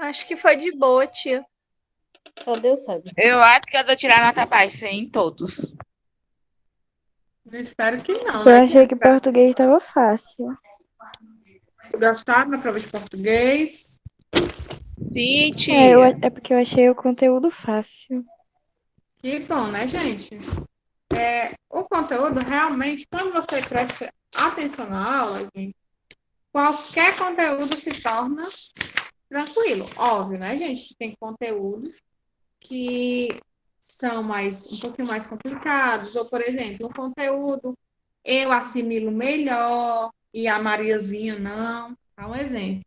Acho que foi de boa, tia. Só Deus sabe. Eu acho que eu vou tirar nota baixa em todos. Eu espero que não, Eu né? achei que português estava fácil. Gostaram da prova de português? Sim, É, tia. é porque eu achei o conteúdo fácil. Que bom, né, gente? O conteúdo realmente, quando você presta atenção na aula, gente, qualquer conteúdo se torna tranquilo. Óbvio, né, gente? Tem conteúdos que são um pouquinho mais complicados, ou, por exemplo, um conteúdo eu assimilo melhor e a Mariazinha não. Dá um exemplo.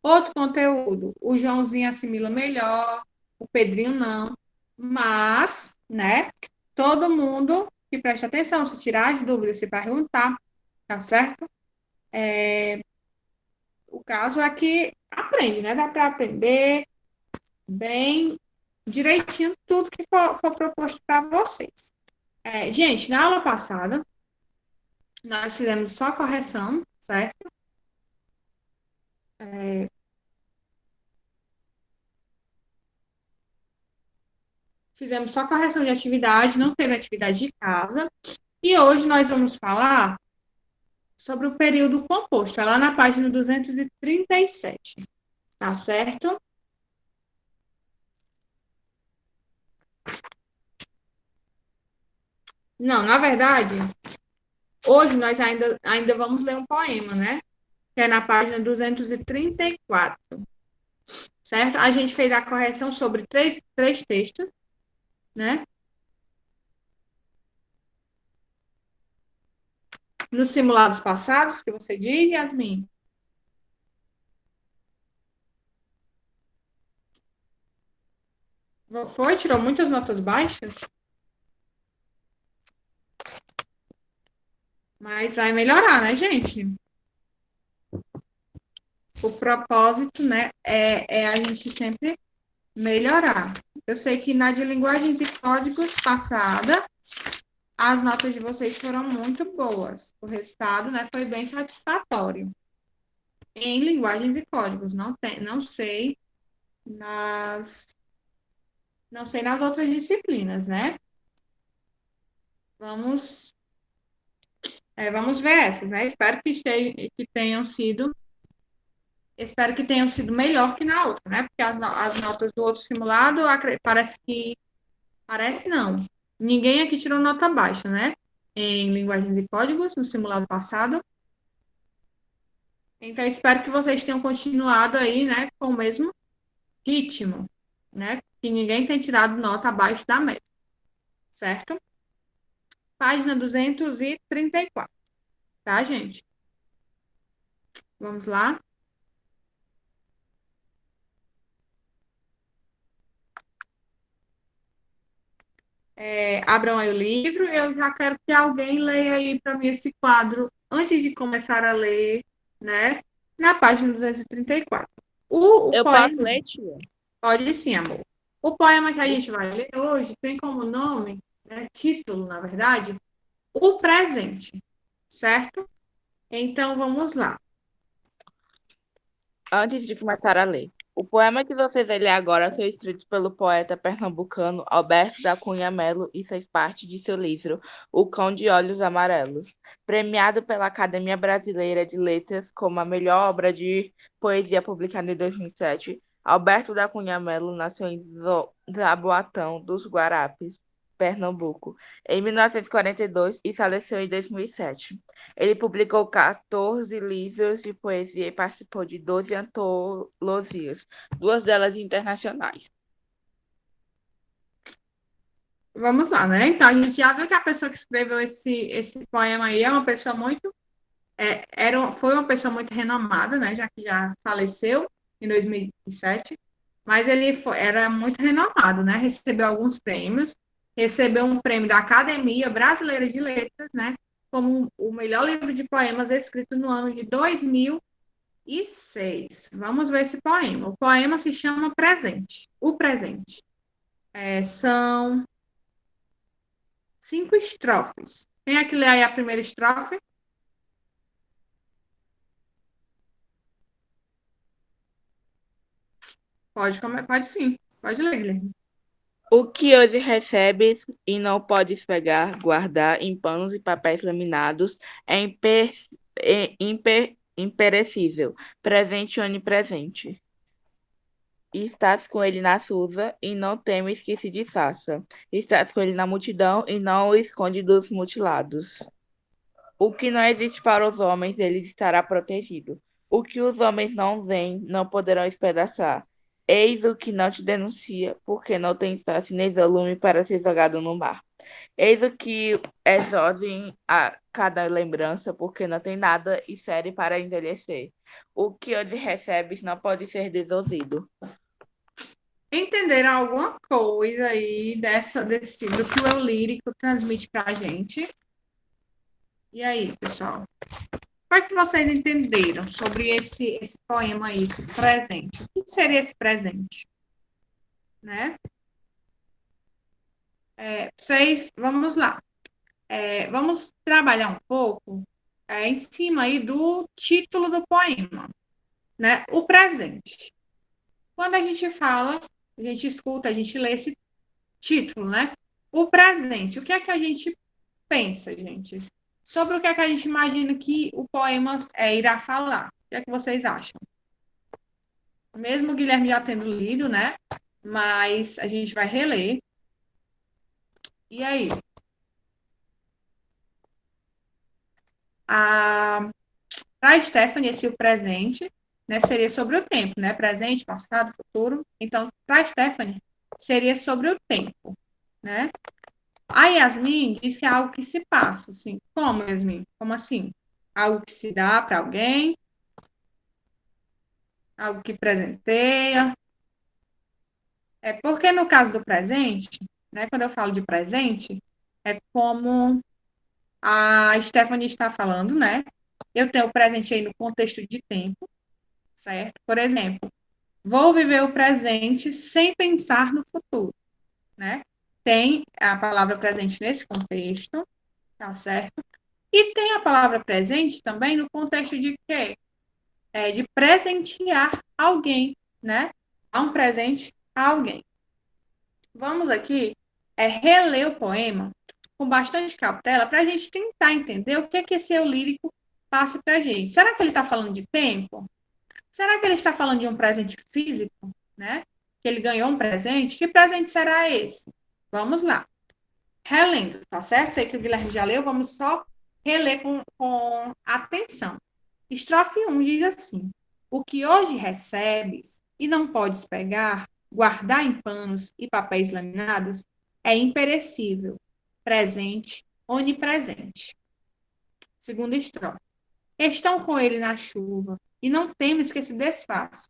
Outro conteúdo, o Joãozinho assimila melhor, o Pedrinho não. Mas, né, todo mundo que presta atenção, se tirar as dúvidas, se perguntar, tá certo? O caso é que aprende, né? Dá para aprender bem direitinho tudo que for proposto para vocês. Gente, na aula passada, nós fizemos só correção, certo? Fizemos só correção de atividade, não teve atividade de casa. E hoje nós vamos falar sobre o período composto, é lá na página 237, tá certo? Não, na verdade, hoje nós ainda vamos ler um poema, né? Que é na página 234, certo? A gente fez a correção sobre três textos, né? Nos simulados passados, que você diz, Yasmin? Foi? Tirou muitas notas baixas? Mas vai melhorar, né, gente? O propósito, né, é a gente sempre melhorar. Eu sei que na de linguagens e códigos passada, as notas de vocês foram muito boas. O resultado, né, foi bem satisfatório. Em linguagens e códigos, nas, não sei nas outras disciplinas, né? Vamos, vamos ver essas, né? Espero que tenham sido melhor que na outra, né? Porque as notas do outro simulado parece não. Ninguém aqui tirou nota baixa, né? Em linguagens e códigos, no simulado passado. Então, espero que vocês tenham continuado aí, né, com o mesmo ritmo, né? Que ninguém tenha tirado nota abaixo da média, certo? Página 234, tá, gente? Vamos lá? Abram aí o livro. Eu já quero que alguém leia aí para mim esse quadro antes de começar a ler, né? Na página 234. O Eu posso poema. ler, tia? Pode sim, amor. O poema que a gente vai ler hoje tem como nome, né, título, na verdade, O Presente, certo? Então vamos lá. Antes de começar a ler. O poema que vocês vão ler agora foi escrito pelo poeta pernambucano Alberto da Cunha Melo e fez parte de seu livro O Cão de Olhos Amarelos, premiado pela Academia Brasileira de Letras como a melhor obra de poesia publicada em 2007. Alberto da Cunha Melo nasceu em Jaboatão dos Guarapes, Pernambuco, em 1942 e faleceu em 2007. Ele publicou 14 livros de poesia e participou de 12 antologias, duas delas internacionais. Vamos lá, né? Então a gente já viu que a pessoa que escreveu esse poema aí é uma pessoa foi uma pessoa muito renomada, né? Já que já faleceu em 2007, mas era muito renomado, né? Recebeu alguns prêmios, recebeu um prêmio da Academia Brasileira de Letras, né? Como o melhor livro de poemas escrito no ano de 2006. Vamos ver esse poema. O poema se chama Presente. O Presente. São 5 estrofes. Quem é que lê aí a primeira estrofe? Pode sim. Pode ler, Guilherme. O que hoje recebes e não podes pegar, guardar em panos e papéis laminados é imperecível, presente e onipresente. Estás com ele na Susa e não temes que se desfaça. Estás com ele na multidão e não o esconde dos mutilados. O que não existe para os homens, ele estará protegido. O que os homens não veem, não poderão espedaçar. Eis o que não te denuncia, porque não tem face nem volume para ser jogado no mar. Eis o que exodem a cada lembrança, porque não tem nada e serve para envelhecer. O que hoje recebes não pode ser desozido. Entenderam alguma coisa aí do que o eu lírico transmite para a gente? E aí, pessoal? O que é que vocês entenderam sobre esse poema aí, esse presente? O que seria esse presente? Né? Vamos lá. Vamos trabalhar um pouco em cima aí do título do poema, né? O presente. Quando a gente fala, a gente escuta, a gente lê esse título, né? O presente. O que é que a gente pensa, gente? Sobre o que é que a gente imagina que o poema irá falar. O que é que vocês acham? Mesmo o Guilherme já tendo lido, né? Mas a gente vai reler. E aí? Para Stephanie, esse o presente, né, seria sobre o tempo, né? Presente, passado, futuro. Então, para Stephanie, seria sobre o tempo, né? A Yasmin diz que é algo que se passa, assim. Como, Yasmin? Como assim? Algo que se dá para alguém? Algo que presenteia? Porque no caso do presente, né? Quando eu falo de presente, é como a Stephanie está falando, né? Eu tenho o presente aí no contexto de tempo, certo? Por exemplo, vou viver o presente sem pensar no futuro, né? Tem a palavra presente nesse contexto, tá certo? E tem a palavra presente também no contexto de quê? De presentear alguém, né? Dar um presente a alguém. Vamos aqui reler o poema com bastante cautela para a gente tentar entender o que é que esse eu lírico passa para a gente. Será que ele está falando de tempo? Será que ele está falando de um presente físico, né? Que ele ganhou um presente? Que presente será esse? Vamos lá. Relendo, tá certo? Sei que o Guilherme já leu, vamos só reler com atenção. Estrofe 1 diz assim: o que hoje recebes e não podes pegar, guardar em panos e papéis laminados, é imperecível, presente, onipresente. Segunda estrofe. Estão com ele na chuva e não temes que se desfaça.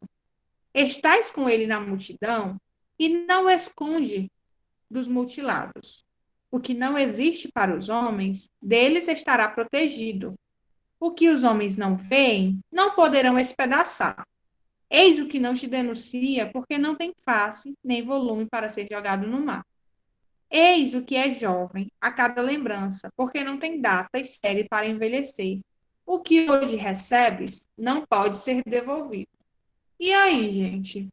Estás com ele na multidão e não o esconde dos mutilados. O que não existe para os homens, deles estará protegido. O que os homens não veem, não poderão espedaçar. Eis o que não te denuncia, porque não tem face nem volume para ser jogado no mar. Eis o que é jovem a cada lembrança, porque não tem data e série para envelhecer. O que hoje recebes não pode ser devolvido. E aí, gente?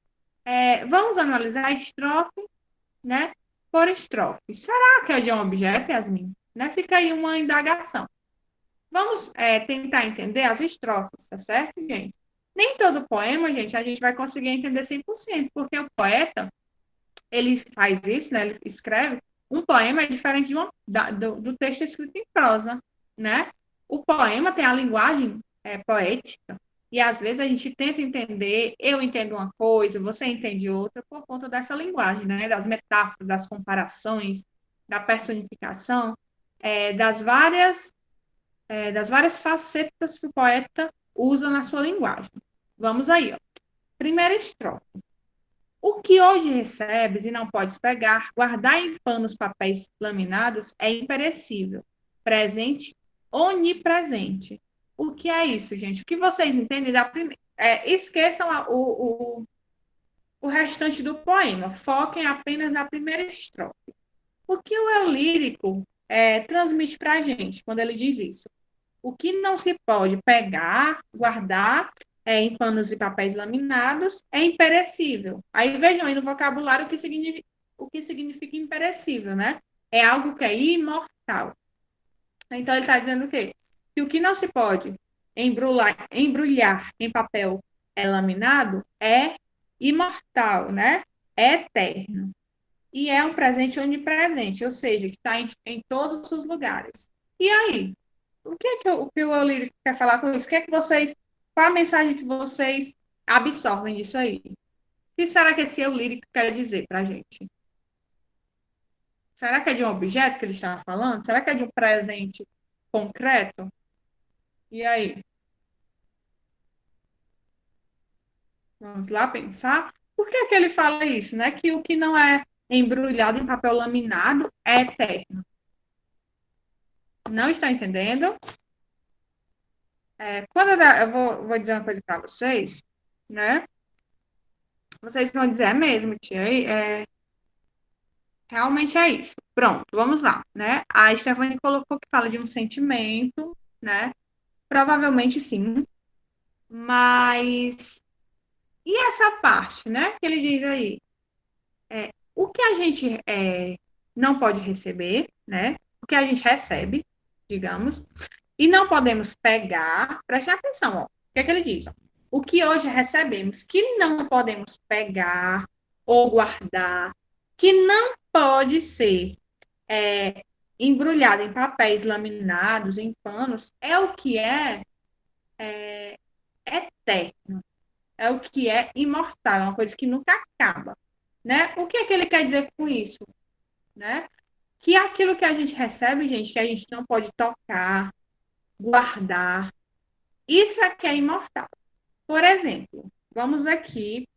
Vamos analisar a estrofe, né, por estrofe. Será que é de um objeto, Yasmin? Né? Fica aí uma indagação. Vamos tentar entender as estrofes, tá certo, gente? Nem todo poema, gente, a gente vai conseguir entender 100%, porque o poeta, ele faz isso, né? Ele escreve. Um poema é diferente do texto escrito em prosa, né? O poema tem a linguagem poética, e às vezes a gente tenta entender, eu entendo uma coisa, você entende outra, por conta dessa linguagem, né? Das metáforas, das comparações, da personificação, das várias facetas que o poeta usa na sua linguagem. Vamos aí, ó. Primeira estrofe. O que hoje recebes e não podes pegar, guardar em panos papéis laminados, é imperecível, presente, onipresente. O que é isso, gente? O que vocês entendem da primeira? Esqueçam o restante do poema, foquem apenas na primeira estrofe. O que o eu lírico transmite para a gente quando ele diz isso? O que não se pode pegar, guardar em panos e papéis laminados, é imperecível. Aí vejam aí no vocabulário o que significa imperecível, né? É algo que é imortal. Então ele está dizendo o quê? Que o que não se pode embrulhar em papel laminado é imortal, né? É eterno. E é um presente onipresente, ou seja, que está em todos os lugares. E aí? O que o eu lírico quer falar com isso? O que é que vocês, qual a mensagem que vocês absorvem disso aí? O que será que esse eu lírico quer dizer para a gente? Será que é de um objeto que ele estava falando? Será que é de um presente concreto? E aí? Vamos lá pensar? Por que que ele fala isso, né? Que o que não é embrulhado em papel laminado é eterno. Não está entendendo? Quando eu vou dizer uma coisa para vocês, né? Vocês vão dizer, é mesmo, tia. Realmente é isso. Pronto, vamos lá, né? A Stephanie colocou que fala de um sentimento, né? Provavelmente sim, mas e essa parte, né? Que ele diz aí, o que a gente não pode receber, né? O que a gente recebe, digamos, e não podemos pegar. Preste atenção, ó. O que é que ele diz? Ó? O que hoje recebemos, que não podemos pegar ou guardar, que não pode ser embrulhado em papéis laminados, em panos, é o que é eterno, é o que é imortal, é uma coisa que nunca acaba, né? O que é que ele quer dizer com isso, né? Que aquilo que a gente recebe, gente, que a gente não pode tocar, guardar, isso é que é imortal. Por exemplo, vamos aqui,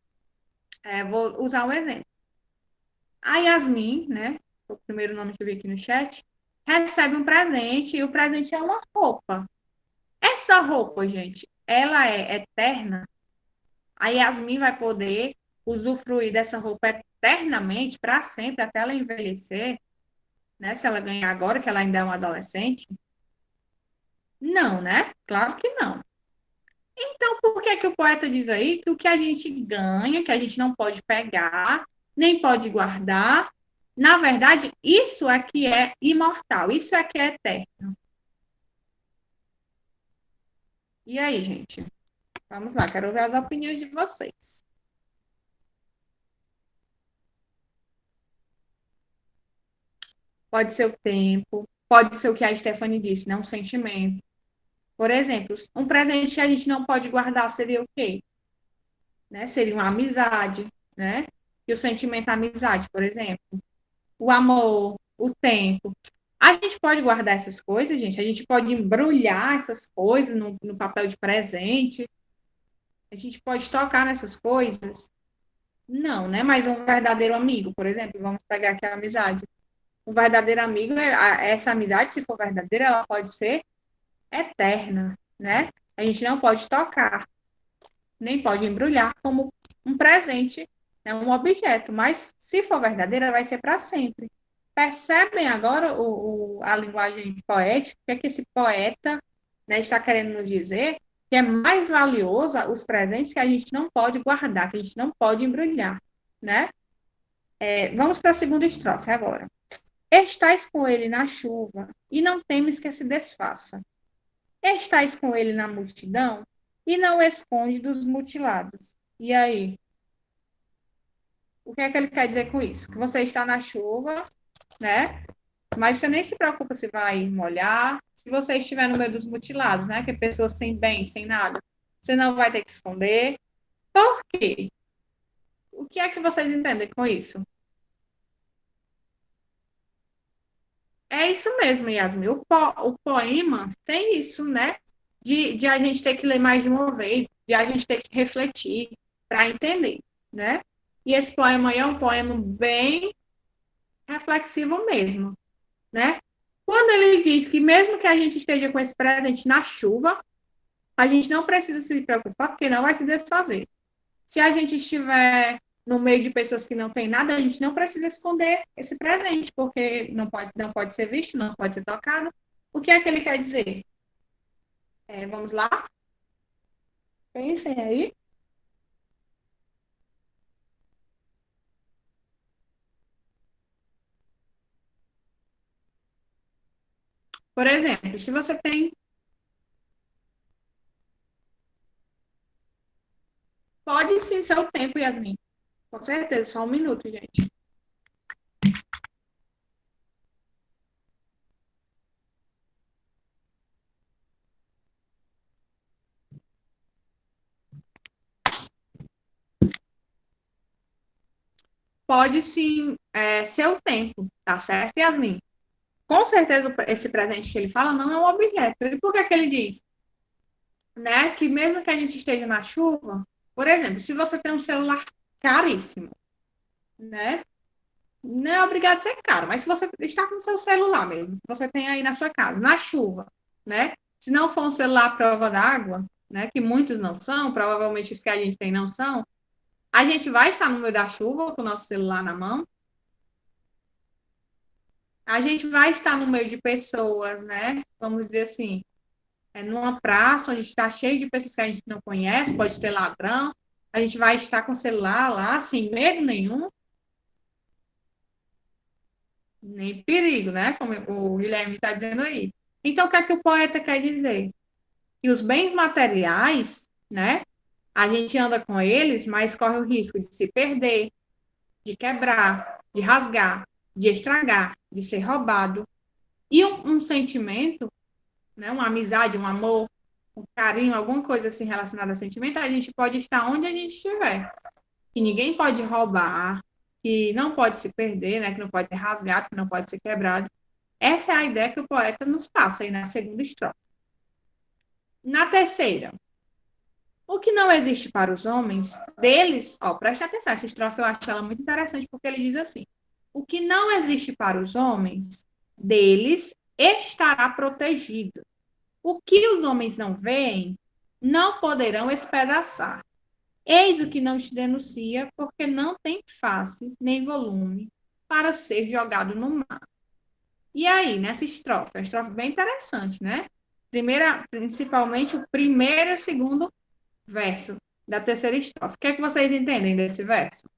vou usar um exemplo. A Yasmin, né? O primeiro nome que eu vi aqui no chat, recebe um presente e o presente é uma roupa. Essa roupa, gente, ela é eterna. A Yasmin vai poder usufruir dessa roupa eternamente, para sempre, até ela envelhecer, né? Se ela ganhar agora, que ela ainda é uma adolescente. Não, né? Claro que não. Então, por que que o poeta diz aí que o que a gente ganha, que a gente não pode pegar, nem pode guardar, na verdade, isso é que é imortal, isso é que é eterno. E aí, gente? Vamos lá, quero ver as opiniões de vocês. Pode ser o tempo, pode ser o que a Stephanie disse, né? Um sentimento. Por exemplo, um presente que a gente não pode guardar seria o quê? Né? Seria uma amizade, né? E o sentimento da amizade, por exemplo. O amor, o tempo. A gente pode guardar essas coisas, gente? A gente pode embrulhar essas coisas no papel de presente? A gente pode tocar nessas coisas? Não, né? Mas um verdadeiro amigo, por exemplo, vamos pegar aqui a amizade. Um verdadeiro amigo, essa amizade, se for verdadeira, ela pode ser eterna, né? A gente não pode tocar, nem pode embrulhar como um presente, né, um objeto, mas se for verdadeira, vai ser para sempre. Percebem agora a linguagem poética, o que é que esse poeta, né, está querendo nos dizer? Que é mais valiosa os presentes que a gente não pode guardar, que a gente não pode embrulhar, né? Vamos para a segunda estrofe agora. Estais com ele na chuva e não temes que se desfaça. Estais com ele na multidão e não o esconde dos mutilados. E aí? O que é que ele quer dizer com isso? Que você está na chuva, né? Mas você nem se preocupa se vai molhar. Se você estiver no meio dos mutilados, né? Que é pessoas sem bem, sem nada. Você não vai ter que esconder. Por quê? O que é que vocês entendem com isso? É isso mesmo, Yasmin. O poema tem isso, né? De a gente ter que ler mais de uma vez, de a gente ter que refletir para entender, né? E esse poema aí é um poema bem reflexivo mesmo, né? Quando ele diz que mesmo que a gente esteja com esse presente na chuva, a gente não precisa se preocupar, porque não vai se desfazer. Se a gente estiver no meio de pessoas que não têm nada, a gente não precisa esconder esse presente, porque não pode ser visto, não pode ser tocado. O que é que ele quer dizer? Vamos lá? Pensem aí. Por exemplo, se você tem. Pode sim ser o tempo, Yasmin. Com certeza, só um minuto, gente. Pode sim ser o tempo, tá certo, Yasmin? Com certeza, esse presente que ele fala não é um objeto. E por que que ele diz? Né, que mesmo que a gente esteja na chuva, por exemplo, se você tem um celular caríssimo, né? Não é obrigado a ser caro, mas se você está com o seu celular mesmo, que você tem aí na sua casa, na chuva, né? Se não for um celular à prova d'água, né? Que muitos não são, provavelmente os que a gente tem não são, a gente vai estar no meio da chuva com o nosso celular na mão. A gente vai estar no meio de pessoas, né? Vamos dizer assim, numa praça onde está cheio de pessoas que a gente não conhece, pode ter ladrão. A gente vai estar com o celular lá, sem medo nenhum, nem perigo, né? Como o Guilherme está dizendo aí. Então, o que é que o poeta quer dizer? Que os bens materiais, né? A gente anda com eles, mas corre o risco de se perder, de quebrar, de rasgar, de estragar, de ser roubado. E um sentimento, né? Uma amizade, um amor, um carinho, alguma coisa assim relacionada a sentimento, a gente pode estar onde a gente estiver. Que ninguém pode roubar, que não pode se perder, né? Que não pode ser rasgado, que não pode ser quebrado. Essa é a ideia que o poeta nos passa aí na segunda estrofe. Na terceira, o que não existe para os homens, deles, preste atenção, essa estrofe eu acho ela muito interessante porque ele diz assim: o que não existe para os homens, deles estará protegido. O que os homens não veem, não poderão espedaçar. Eis o que não te denuncia, porque não tem face nem volume para ser jogado no mar. E aí, nessa estrofe, uma estrofe bem interessante, né? Principalmente o primeiro e o segundo verso da terceira estrofe. O que é que vocês entendem desse verso?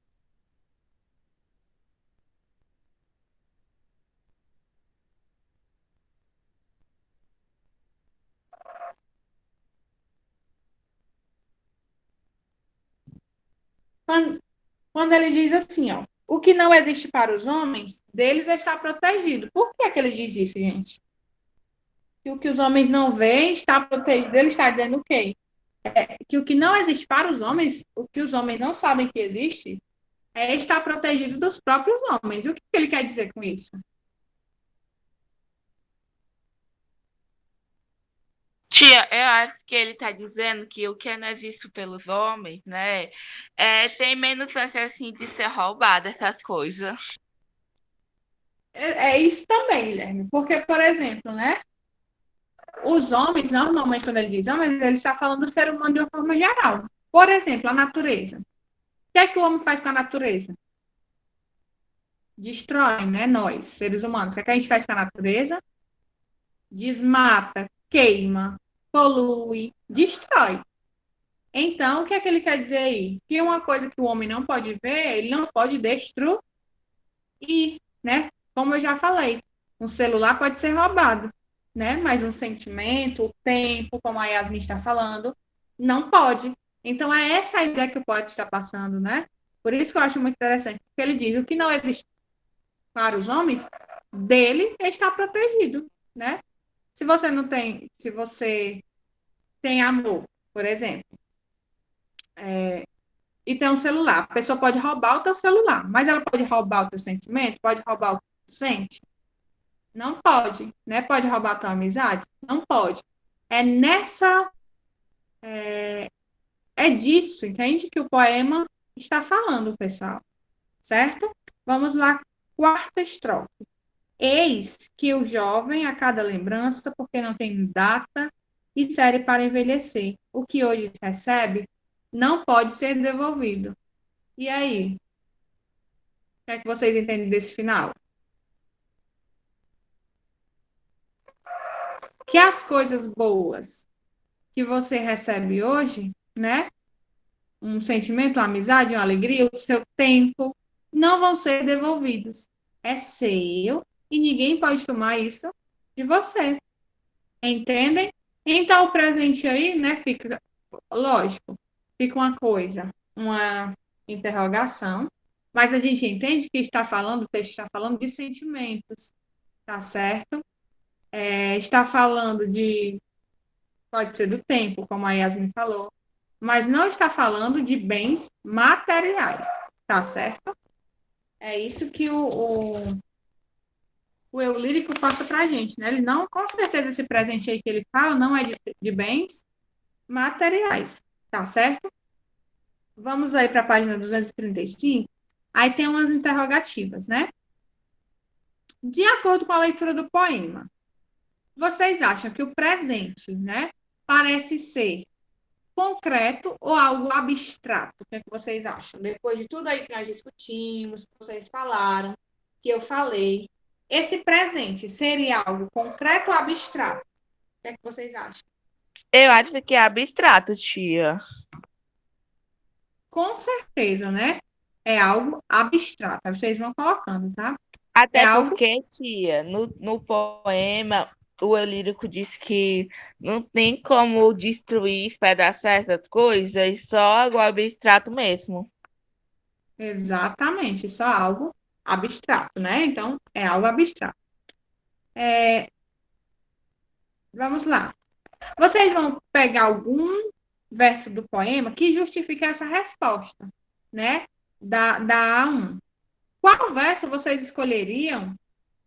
Quando ele diz assim, o que não existe para os homens, deles está protegido. Por que é que ele diz isso, gente? Que o que os homens não veem está protegido. Ele está dizendo o quê? Que o que não existe para os homens, o que os homens não sabem que existe, é estar protegido dos próprios homens. E o que ele quer dizer com isso? Tia, eu acho que ele está dizendo que o que não é visto pelos homens, né, tem menos chance assim de ser roubado essas coisas. É isso também, Guilherme. Porque, por exemplo, né? Os homens, normalmente, quando ele diz homens, ele está falando do ser humano de uma forma geral. Por exemplo, a natureza. O que é que o homem faz com a natureza? Destrói, né? Nós, seres humanos. O que é que a gente faz com a natureza? Desmata, queima, polui, destrói. Então, o que é que ele quer dizer aí? Que uma coisa que o homem não pode ver, ele não pode destruir, né? Como eu já falei, um celular pode ser roubado, né? Mas um sentimento, o tempo, como a Yasmin está falando, não pode. Então, é essa a ideia que o poeta está passando, né? Por isso que eu acho muito interessante, porque ele diz, o que não existe para os homens, dele está protegido, né? Se você tem amor, por exemplo, e tem um celular, a pessoa pode roubar o teu celular, mas ela pode roubar o teu sentimento, pode roubar o que tu sente? Não pode, né? Pode roubar a tua amizade? Não pode. É nessa, é disso, entende? Que o poema está falando, pessoal, certo? Vamos lá, quarta estrofe. Eis que o jovem a cada lembrança, porque não tem data e série para envelhecer. O que hoje recebe não pode ser devolvido. E aí? O que é que vocês entendem desse final? Que as coisas boas que você recebe hoje né? Um sentimento, uma amizade, uma alegria, o seu tempo, não vão ser devolvidos. É seu e ninguém pode tomar isso de você. Entendem? Então, o presente aí, né, fica, lógico, fica uma coisa, uma interrogação, mas a gente entende que está falando, o texto está falando de sentimentos, tá certo? Está falando de, pode ser do tempo, como a Yasmin falou, mas não está falando de bens materiais, tá certo? É isso que o eu lírico passa pra gente, né? Ele não, com certeza, esse presente aí que ele fala não é de bens materiais, tá certo? Vamos aí para a página 235. Aí tem umas interrogativas, né? De acordo com a leitura do poema, vocês acham que o presente, né, parece ser concreto ou algo abstrato? O que é que vocês acham? Depois de tudo aí que nós discutimos, que vocês falaram, que eu falei, esse presente seria algo concreto ou abstrato? O que é que vocês acham? Eu acho que é abstrato, tia. Com certeza, né? É algo abstrato. Aí vocês vão colocando, tá? É Até algo. porque, tia, no poema, o eu lírico diz que não tem como destruir, espedaçar essas coisas, só algo abstrato mesmo. Exatamente, só algo abstrato, né? Então, é algo abstrato. Vamos lá. Vocês vão pegar algum verso do poema que justifique essa resposta, né? Da A1. Qual verso vocês escolheriam,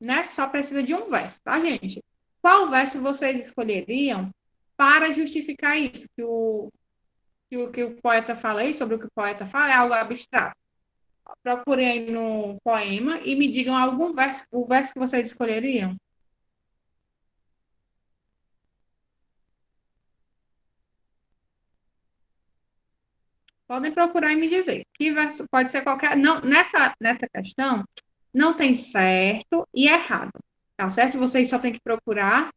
né? Só precisa de um verso, tá, gente? Qual verso vocês escolheriam para justificar isso? Que o poeta fala aí, sobre o que o poeta fala, é algo abstrato. Procurem aí no poema e me digam algum verso, o verso que vocês escolheriam. Podem procurar e me dizer. Que verso pode ser qualquer. Não, nessa questão, não tem certo e errado. Tá certo? Vocês só têm que procurar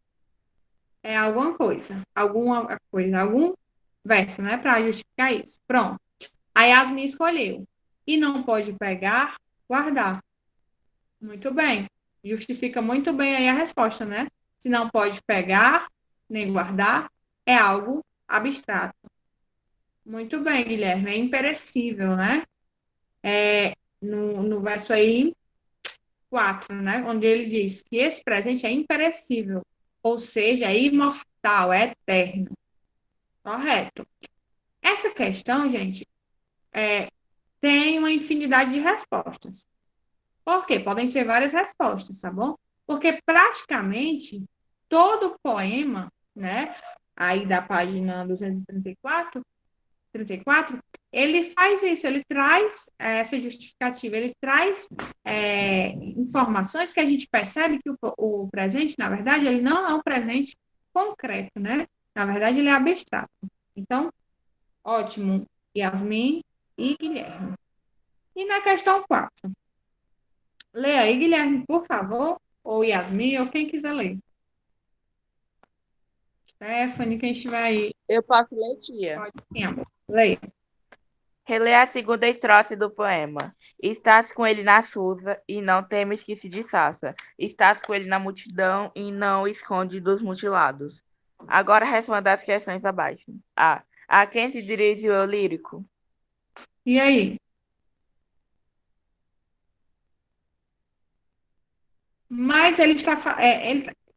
alguma coisa. Algum verso, né? Para justificar isso. Pronto. A Yasmin escolheu. E não pode pegar, guardar. Muito bem. Justifica muito bem aí a resposta, né? Se não pode pegar, nem guardar, é algo abstrato. Muito bem, Guilherme. É imperecível, né? No verso aí 4, né? Onde ele diz que esse presente é imperecível, ou seja, é imortal, é eterno. Correto. Essa questão, gente, tem uma infinidade de respostas. Por quê? Podem ser várias respostas, tá bom? Porque praticamente todo poema, né? Aí da página 234, ele faz isso, ele traz essa justificativa, ele traz informações que a gente percebe que o presente, na verdade, ele não é um presente concreto, né? Na verdade, ele é abstrato. Então, ótimo, Yasmin e Guilherme. E na questão 4, lê aí, Guilherme, por favor, ou Yasmin, ou quem quiser ler. Stephanie, quem estiver aí, Eu posso ler, tia. pode sim, amor. Leia. Relê a segunda estrofe do poema. Estás com ele na chuva e não temes que se desfaça. Estás com ele na multidão e não o esconde dos mutilados. Agora responda as questões abaixo. A quem se dirige o eu lírico? E aí? Mas ele está.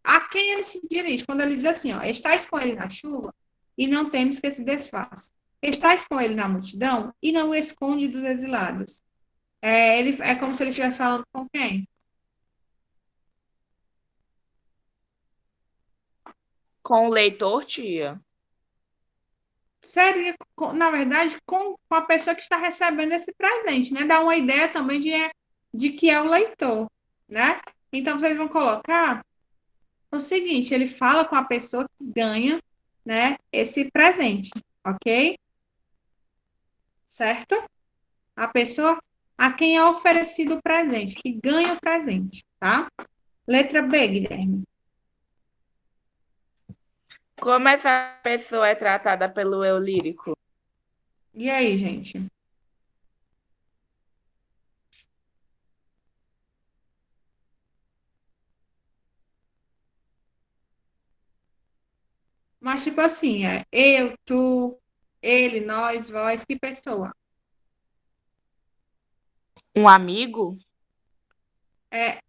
A quem ele se dirige? Quando ele diz assim, ó, estás com ele na chuva e não temes que se desfaça. Estás com ele na multidão e não o esconde dos exilados. É como se ele estivesse falando com quem? Com o leitor, tia. Seria, na verdade, com a pessoa que está recebendo esse presente, né? Dá uma ideia também de que é o leitor, né? Então, vocês vão colocar o seguinte, ele fala com a pessoa que ganha, né, esse presente, ok? Certo? A pessoa a quem é oferecido o presente, que ganha o presente, tá? Letra B, Guilherme. Como essa pessoa é tratada pelo eu lírico? E aí, gente? Mas, tipo assim, é eu, tu, ele, nós, vós, que pessoa? Um amigo? É,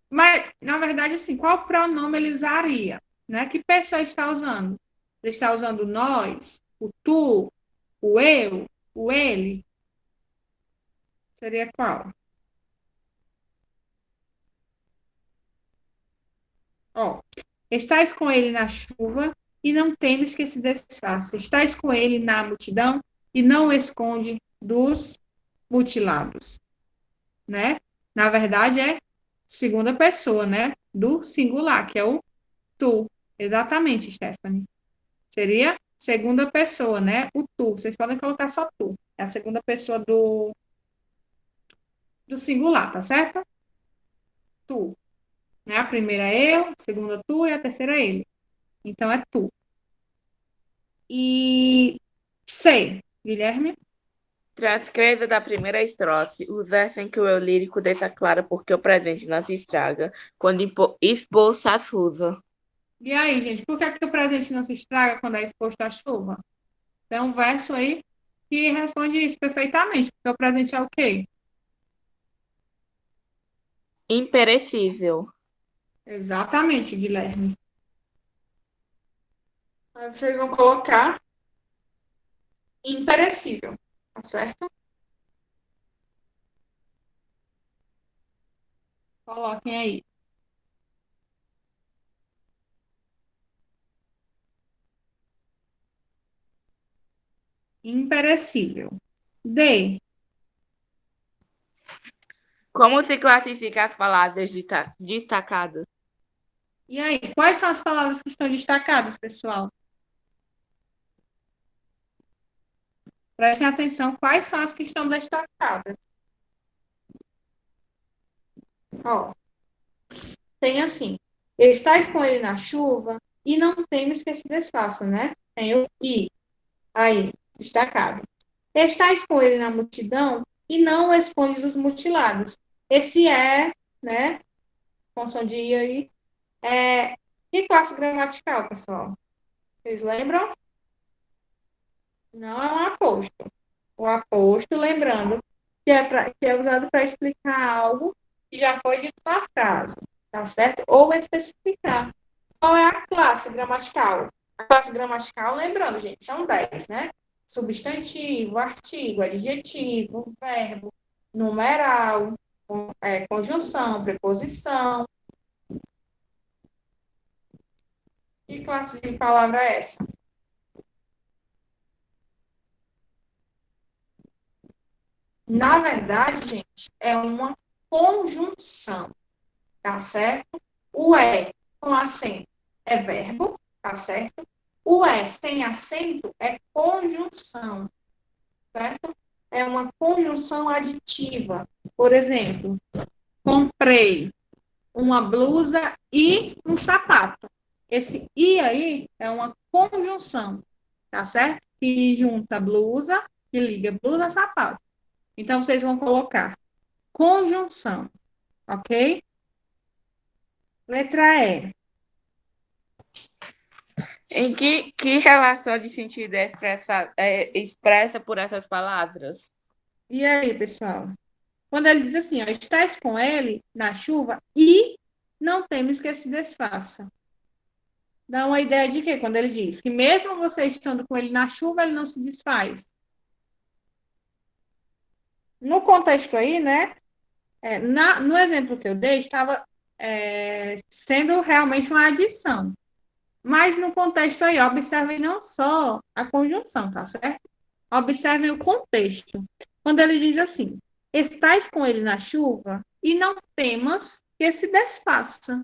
mas, na verdade, assim, qual pronome ele usaria? Né? Que pessoa está usando? Ele está usando nós, o tu, o eu, o ele? Seria qual? Ó, estás com ele na chuva e não temes que se desfaça. Estás com ele na multidão e não o esconde dos mutilados, né? Na verdade, é segunda pessoa, né? Do singular, que é o tu. Exatamente, Stephanie. Seria segunda pessoa, né? O tu. Vocês podem colocar só tu. É a segunda pessoa do singular, tá certo? Tu. Né? A primeira é eu, a segunda tu e a terceira é ele. Então é tu. E sei, Guilherme. Transcreva da primeira estrofe os versos em que o eu lírico deixa claro porque o presente não se estraga quando exposto à chuva. E aí, gente, por que é que o presente não se estraga quando é exposto à chuva? Tem um verso aí que responde isso perfeitamente, porque o presente é o quê? Imperecível. Exatamente, Guilherme. Aí vocês vão colocar imperecível, tá certo? Coloquem aí. Imperecível. D. Como se classifica as palavras destacadas? E aí, quais são as palavras que estão destacadas, pessoal? Prestem atenção, quais são as que estão destacadas. Ó, tem assim, estás com ele na chuva e não temes que se desfaça, né? Tem o i, aí, destacado. Estás com ele na multidão e não o esconde dos mutilados. Esse é, né, com som de i aí, é que classe gramatical, pessoal? Vocês lembram? Não é um aposto. O aposto, lembrando, que é usado para explicar algo que já foi dito na frase, tá certo? Ou especificar. Qual é a classe gramatical? A classe gramatical, lembrando, gente, são 10, né? Substantivo, artigo, adjetivo, verbo, numeral, conjunção, preposição. Que classe de palavra é essa? Na verdade, gente, é uma conjunção, tá certo? O é com acento é verbo, tá certo? O é sem acento é conjunção, certo? É uma conjunção aditiva. Por exemplo, comprei uma blusa e um sapato. Esse e aí é uma conjunção, tá certo? Que junta blusa, que liga blusa a sapato. Então, vocês vão colocar conjunção, ok? Letra E. Em que relação de sentido expressa por essas palavras? E aí, pessoal? Quando ele diz assim, ó, estás com ele na chuva e não temes que se desfaça. Dá uma ideia de quê? Quando ele diz que mesmo você estando com ele na chuva, ele não se desfaz. No contexto aí, né? No exemplo que eu dei, estava sendo realmente uma adição. Mas no contexto aí, observem não só a conjunção, tá certo? Observem o contexto. Quando ele diz assim, estás com ele na chuva e não temas que se desfaça.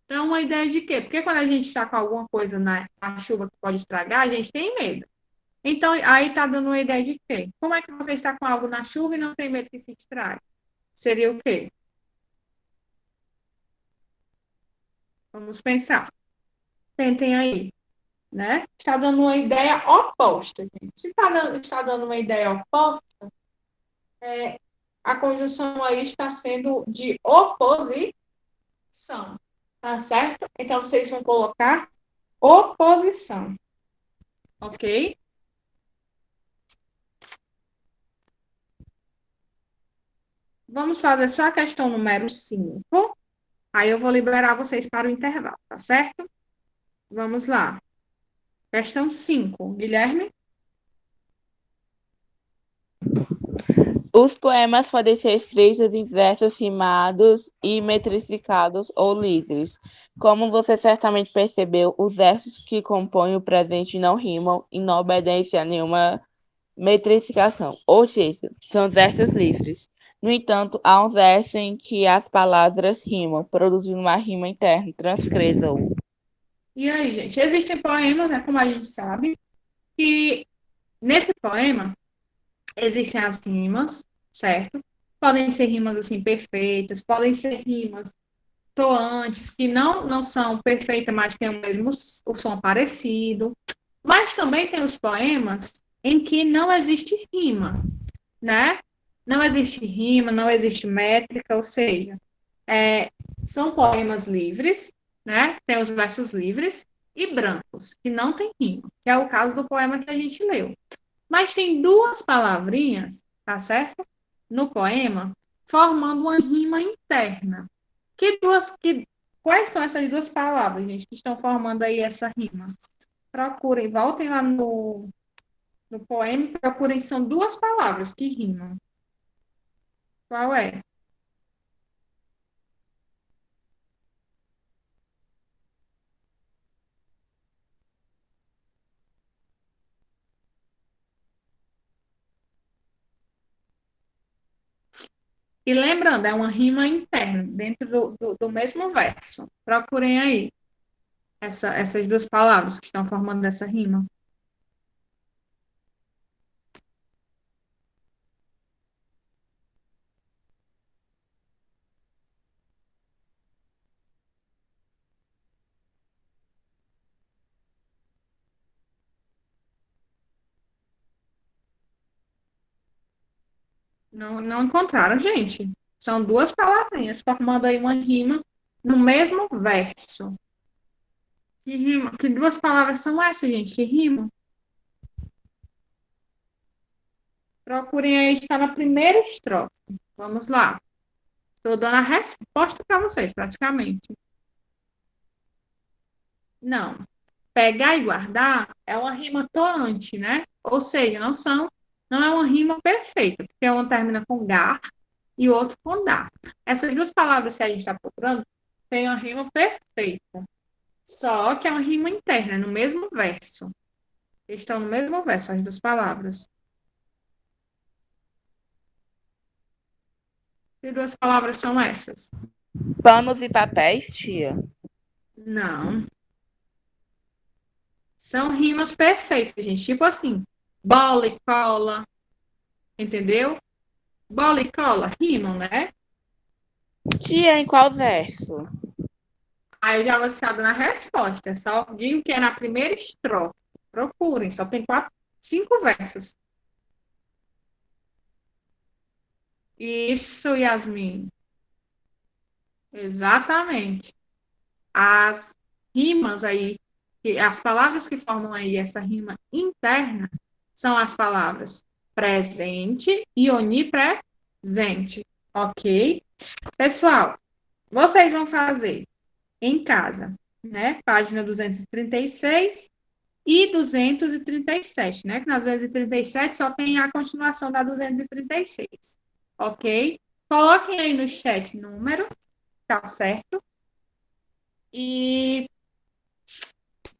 Então, uma ideia de quê? Porque quando a gente está com alguma coisa na chuva que pode estragar, a gente tem medo. Então, aí está dando uma ideia de quê? Como é que você está com algo na chuva e não tem medo que se estrague? Seria o quê? Vamos pensar. Tentem aí. né? Está dando uma ideia oposta, gente. Se está dando uma ideia oposta, a conjunção aí está sendo de oposição, tá certo? Então, vocês vão colocar oposição, ok? Vamos fazer só a questão número 5. Aí eu vou liberar vocês para o intervalo, tá certo? Vamos lá. Questão 5. Guilherme? Os poemas podem ser escritos em versos rimados e metrificados ou livres. Como você certamente percebeu, os versos que compõem o presente não rimam e não obedecem a nenhuma metrificação, ou seja, são versos livres. No entanto, há um verso em que as palavras rimam, produzindo uma rima interna. Transcreva-o. E aí, gente? Existem poemas, né, como a gente sabe, que nesse poema existem as rimas, certo? Podem ser rimas assim perfeitas, podem ser rimas soantes que não são perfeitas, mas têm o som parecido. Mas também tem os poemas em que não existe rima, né? Não existe rima, não existe métrica, ou seja, são poemas livres, né? Tem os versos livres e brancos, que não tem rima, que é o caso do poema que a gente leu. Mas tem duas palavrinhas, tá certo? No poema, formando uma rima interna. Quais são essas duas palavras, gente, que estão formando aí essa rima? Procurem, voltem lá no poema, procurem, são duas palavras que rimam. Qual é? E lembrando, é uma rima interna, dentro do mesmo verso. Procurem aí essas duas palavras que estão formando essa rima. Não encontraram, gente. São duas palavrinhas formando aí uma rima no mesmo verso. Que rima? Que duas palavras são essas, gente? Que rimam? Procurem aí, está na primeira estrofe. Vamos lá. Estou dando a resposta para vocês, praticamente. Não. Pegar e guardar é uma rima toante, né? Ou seja, não é uma rima perfeita, porque uma termina com gar e o outro com dar. Essas duas palavras que a gente está procurando têm uma rima perfeita. Só que é uma rima interna, no mesmo verso. Estão no mesmo verso, as duas palavras. Que duas palavras são essas? Panos e papéis, tia? Não. São rimas perfeitas, gente. Tipo assim, bola e cola, entendeu? Bola e cola rimam, né? Tia, em qual verso? Aí eu já vou estar dando a resposta. Só digo que é na primeira estrofe. Procurem, só tem 5 versos. Isso, Yasmin. Exatamente. As rimas aí, as palavras que formam aí essa rima interna são as palavras presente e onipresente, ok? Pessoal, vocês vão fazer em casa, né? Página 236 e 237, né? Que na 237 só tem a continuação da 236, ok? Coloquem aí no chat número, tá certo? E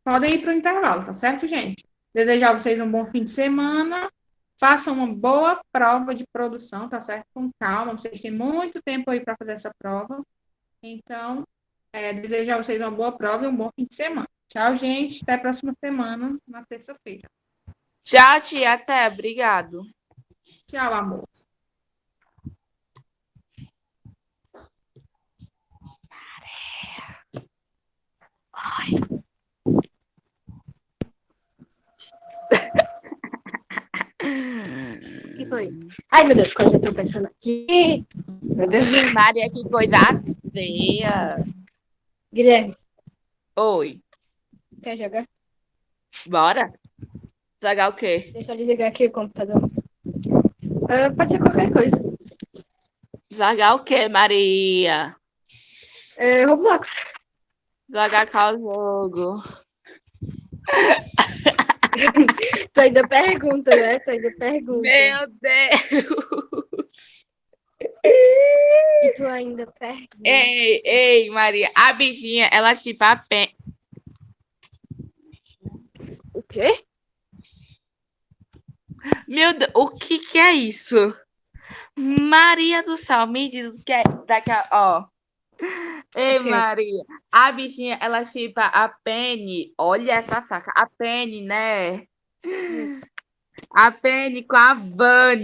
podem ir para o intervalo, tá certo, gente? Desejar a vocês um bom fim de semana. Façam uma boa prova de produção, tá certo? Com calma. Vocês têm muito tempo aí para fazer essa prova. Então, desejar a vocês uma boa prova e um bom fim de semana. Tchau, gente. Até a próxima semana, na terça-feira. Tchau, tia. Até. Obrigado. Tchau, amor. que foi? Ai, meu Deus, quando eu tô pensando aqui. Meu Deus. Maria, que coisa feia. Guilherme, Oi, quer jogar? bora? Jogar o quê? Deixa eu desligar aqui o computador. Pode ser qualquer coisa. Jogar o quê, Maria? Roblox. Jogar qual jogo? Tu ainda pergunta, né? Tu ainda pergunta. Meu Deus! E tu ainda pergunta. Ei, Maria, a bichinha, ela tipo a pen... O quê? Meu Deus, o que é isso? Maria do céu, me diz o que é daqui a... Ó. Ei, O quê? Maria, a bichinha, ela chipa a Penny. Olha essa saca. A Penny, né? A Penny com a Vânia.